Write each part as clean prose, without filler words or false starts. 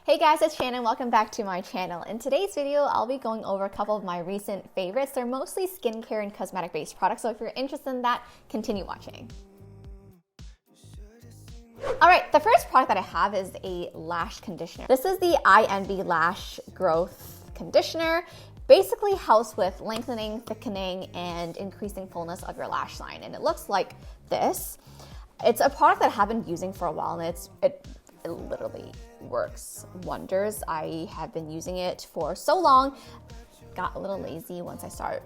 Hey guys, it's Shannon. Welcome back to my channel. In today's video, I'll be going over a couple of my recent favorites. They're mostly skincare and cosmetic based products, so if you're interested in that, continue watching. Alright, the first product that I have is a lash conditioner. This is the Eyenvy Lash Growth Conditioner. Basically helps with lengthening, thickening, and increasing fullness of your lash line, and it looks like this. It's a product that I have been using for a while, and it literally works wonders. I have been using it for so long, got a little lazy once I started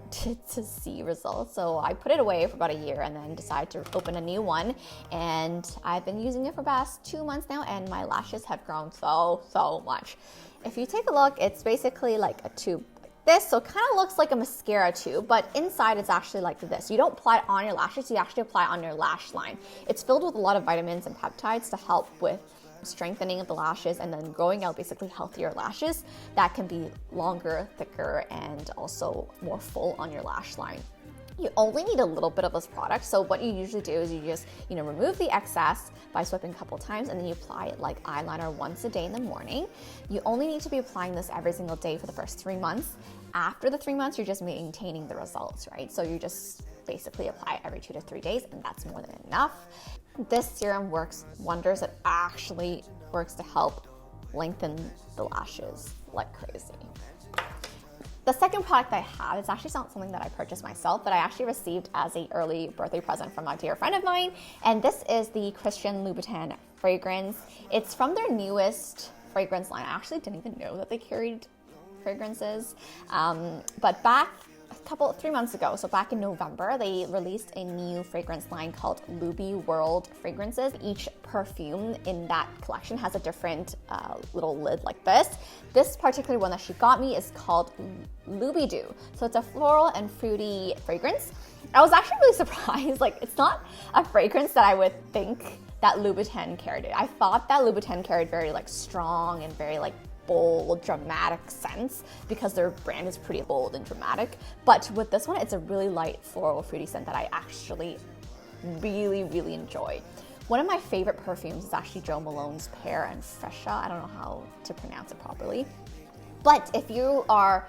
to see results, so I put it away for about a year and then decided to open a new one, and I've been using it for about 2 months now, and my lashes have grown so much. If you take a look, it's basically like a tube like this, so it kind of looks like a mascara tube, but inside it's actually like this. You don't apply it on your lashes, you actually apply it on your lash line. It's filled with a lot of vitamins and peptides to help with strengthening of the lashes and then growing out basically healthier lashes that can be longer, thicker, and also more full on your lash line. You only need a little bit of this product, so what you usually do is you just remove the excess by swiping a couple times, and then you apply it like eyeliner once a day in the morning. You only need to be applying this every single day for the first 3 months. After the 3 months, you're just maintaining the results, right? So you just basically apply it every 2 to 3 days, and that's more than enough. This serum works wonders. It actually works to help lengthen the lashes like crazy. The second product I have is actually not something that I purchased myself, but I actually received as an early birthday present from a dear friend of mine, and this is the Christian Louboutin fragrance. It's from their newest fragrance line. I actually didn't even know that they carried fragrances, but back 3 months ago, so back in November, they released a new fragrance line called Loubiworld fragrances. Each perfume in that collection has a different little lid like this. This particular one that she got me is called Loubidoo. So it's a floral and fruity fragrance. I was actually really surprised. Like, it's not a fragrance that I would think that Louboutin carried. I thought that Louboutin carried very strong and very bold, dramatic scents because their brand is pretty bold and dramatic. But with this one, it's a really light floral fruity scent that I actually really enjoy. One of my favorite perfumes is actually Jo Malone's Pear and Fresha. I don't know how to pronounce it properly. But if you are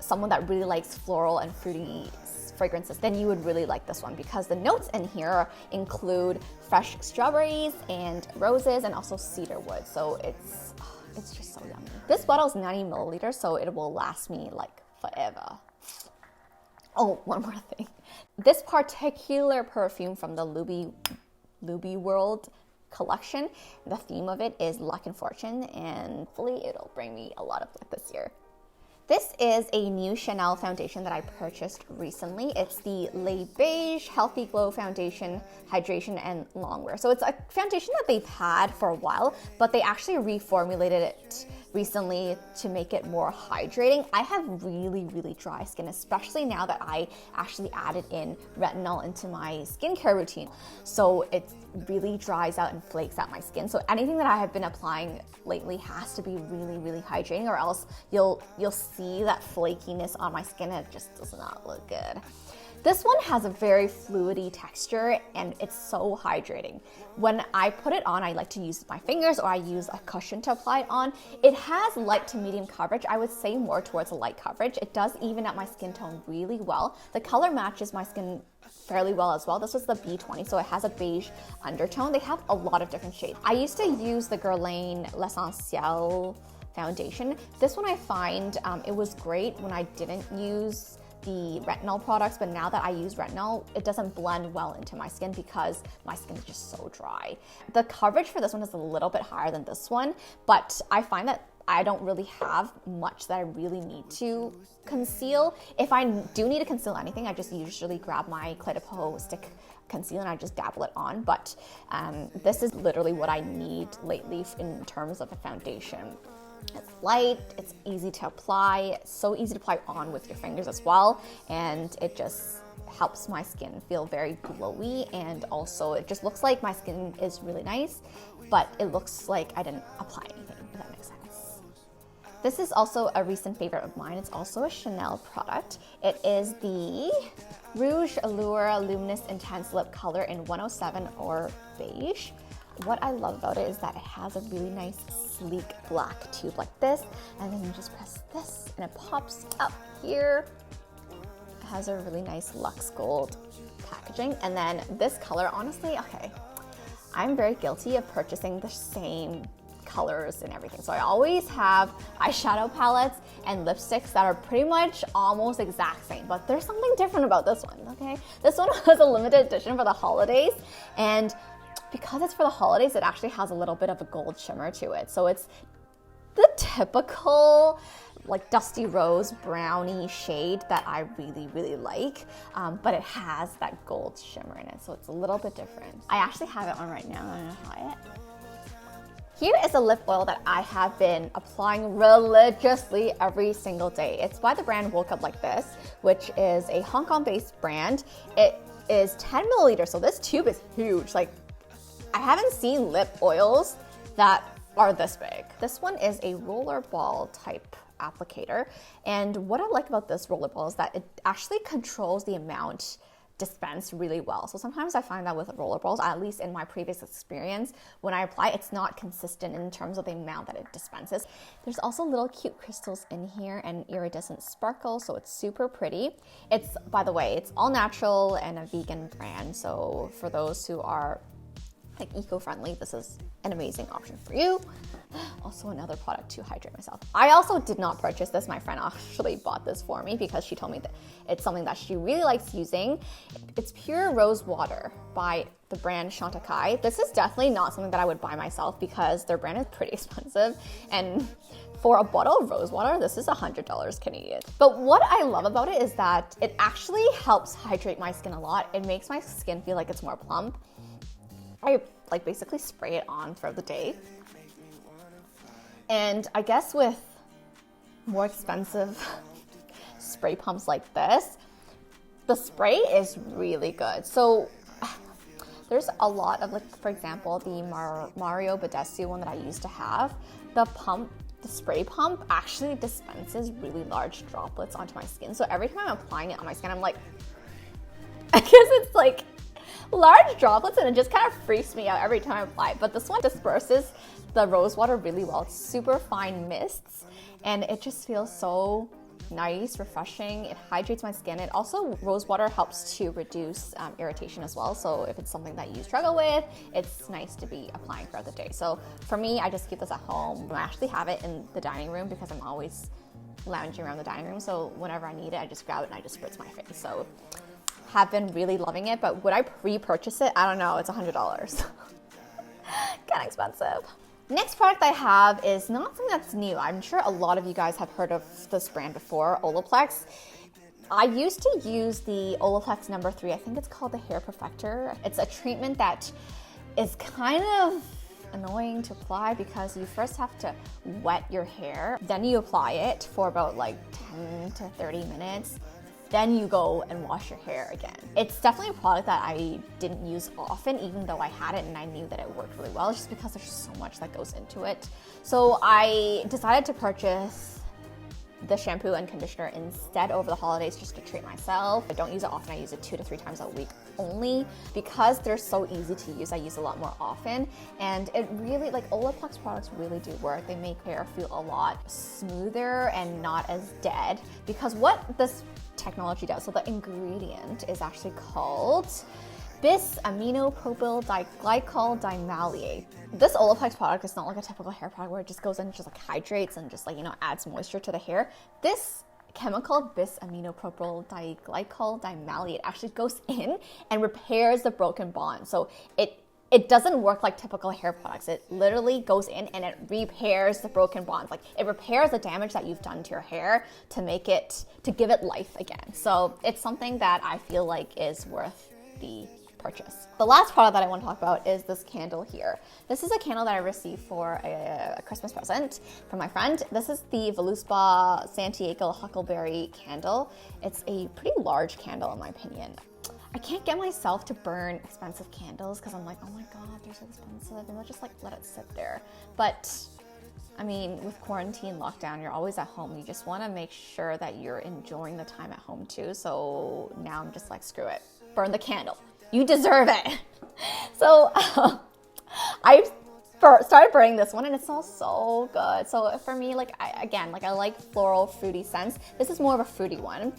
someone that really likes floral and fruity fragrances, then you would really like this one because the notes in here include fresh strawberries and roses and also cedar wood. So it's just so yummy. This bottle is 90 milliliters, so it will last me forever. Oh, one more thing. This particular perfume from the Loubiworld collection, the theme of it is luck and fortune, and hopefully it'll bring me a lot of luck this year. This is a new Chanel foundation that I purchased recently. It's the Beige Healthy Glow Foundation, Hydration and Longwear. So it's a foundation that they've had for a while, but they actually reformulated it recently to make it more hydrating. I have really dry skin, especially now that I actually added in retinol into my skincare routine. So it really dries out and flakes out my skin. So anything that I have been applying lately has to be really hydrating, or else you'll see that flakiness on my skin and it just does not look good. This one has a very fluidy texture and it's so hydrating. When I put it on, I like to use my fingers or I use a cushion to apply it on. It has light to medium coverage. I would say more towards a light coverage. It does even out my skin tone really well. The color matches my skin fairly well as well. This was the B20, so it has a beige undertone. They have a lot of different shades. I used to use the Guerlain L'Essentiel foundation. This one I find it was great when I didn't use the retinol products, but now that I use retinol, it doesn't blend well into my skin because my skin is just so dry. The coverage for this one is a little bit higher than this one, but I find that I don't really have much that I really need to conceal. If I do need to conceal anything, I just usually grab my Clé de Peau stick concealer and I just dabble it on, but this is literally what I need lately in terms of a foundation. It's light, it's easy to apply, so easy to apply on with your fingers as well, and it just helps my skin feel very glowy, and also it just looks like my skin is really nice, but it looks like I didn't apply anything, if that makes sense. This is also a recent favorite of mine. It's also a Chanel product. It is the Rouge Allure Luminous Intense Lip Color in 107 or Beige. What I love about it is that it has a really nice sleek black tube like this, and then you just press this and it pops up here. It has a really nice luxe gold packaging. And then this color, honestly, okay, I'm very guilty of purchasing the same colors and everything. So I always have eyeshadow palettes and lipsticks that are pretty much almost exact same, but there's something different about this one, okay? This one was a limited edition for the holidays, and because it's for the holidays, it actually has a little bit of a gold shimmer to it. So it's the typical like dusty rose brownie shade that I really, really like, but it has that gold shimmer in it, so it's a little bit different. I actually have it on right now. I'm gonna try it. Here is a lip oil that I have been applying religiously every single day. It's by the brand Woke Up Like This, which is a Hong Kong-based brand. It is 10 milliliters, so this tube is huge. Like, I haven't seen lip oils that are this big. This one is a roller ball type applicator, and what I like about this roller ball is that it actually controls the amount dispensed really well. So sometimes I find that with roller balls, at least in my previous experience, when I apply, it's not consistent in terms of the amount that it dispenses. There's also little cute crystals in here and iridescent sparkle, so it's super pretty. It's, by the way, it's all natural and a vegan brand, so for those who are like eco-friendly, this is an amazing option for you. Also another product to hydrate myself. I also did not purchase this. My friend actually bought this for me because she told me that it's something that she really likes using. It's pure rose water by the brand Chantecaille. This is definitely not something that I would buy myself because their brand is pretty expensive, and for a bottle of rose water, this is $100 Canadian. But what I love about it is that it actually helps hydrate my skin a lot. It makes my skin feel like it's more plump. I like basically spray it on throughout the day. And I guess with more expensive spray pumps like this, the spray is really good. So there's a lot of, like, for example, the Mario Badescu one that I used to have. The spray pump actually dispenses really large droplets onto my skin. So every time I'm applying it on my skin, I'm like, I guess it's like large droplets, and it just kind of freaks me out every time I apply it. But this one disperses the rose water really well. It's super fine mists, and it just feels so nice, refreshing. It hydrates my skin. It also, rose water helps to reduce irritation as well. So if it's something that you struggle with, it's nice to be applying throughout the day. So for me, I just keep this at home. I actually have it in the dining room because I'm always lounging around the dining room. So whenever I need it, I just grab it and I just spritz my face. So have been really loving it, but would I repurchase it? I don't know, it's $100. Kind of expensive. Next product I have is not something that's new. I'm sure a lot of you guys have heard of this brand before, Olaplex. I used to use the Olaplex number 3, I think it's called the Hair Perfector. It's a treatment that is kind of annoying to apply because you first have to wet your hair, then you apply it for about like 10 to 30 minutes. Then you go and wash your hair again. It's definitely a product that I didn't use often, even though I had it and I knew that it worked really well, just because there's so much that goes into it. So I decided to purchase the shampoo and conditioner instead over the holidays just to treat myself. I don't use it often. I use it 2 to 3 times a week only because they're so easy to use. I use a lot more often, and it really, like, Olaplex products really do work. They make hair feel a lot smoother and not as dead, because what this technology does, so the ingredient is actually called bis-aminopropyl diglycol dimaleate. This Olaplex product is not like a typical hair product where it just goes in and just like hydrates and just, like, you know, adds moisture to the hair. This chemical bis-aminopropyl diglycol dimaleate actually goes in and repairs the broken bond. So it doesn't work like typical hair products. It literally goes in and it repairs the broken bonds. Like, it repairs the damage that you've done to your hair to make it, to give it life again. So it's something that I feel like is worth the purchase. The last product that I want to talk about is this candle here. This is a candle that I received for a Christmas present from my friend. This is the Voluspa Santiago Huckleberry candle. It's a pretty large candle in my opinion. I can't get myself to burn expensive candles because I'm like, oh my God, they're so expensive, and I'll just like let it sit there. But I mean, with quarantine lockdown, you're always at home. You just want to make sure that you're enjoying the time at home too. So now I'm just like, screw it, burn the candle. You deserve it. So I started burning this one and it smells so good. So for me, like I like floral fruity scents. This is more of a fruity one.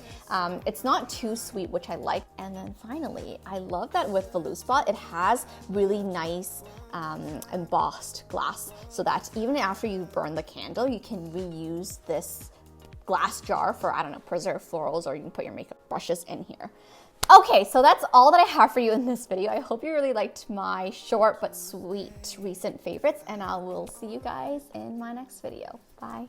It's not too sweet, which I like. And then finally, I love that with Voluspa, it has really nice embossed glass, so that even after you burn the candle, you can reuse this glass jar for, I don't know, preserved florals, or you can put your makeup brushes in here. Okay, so that's all that I have for you in this video. I hope you really liked my short but sweet recent favorites, and I will see you guys in my next video. Bye.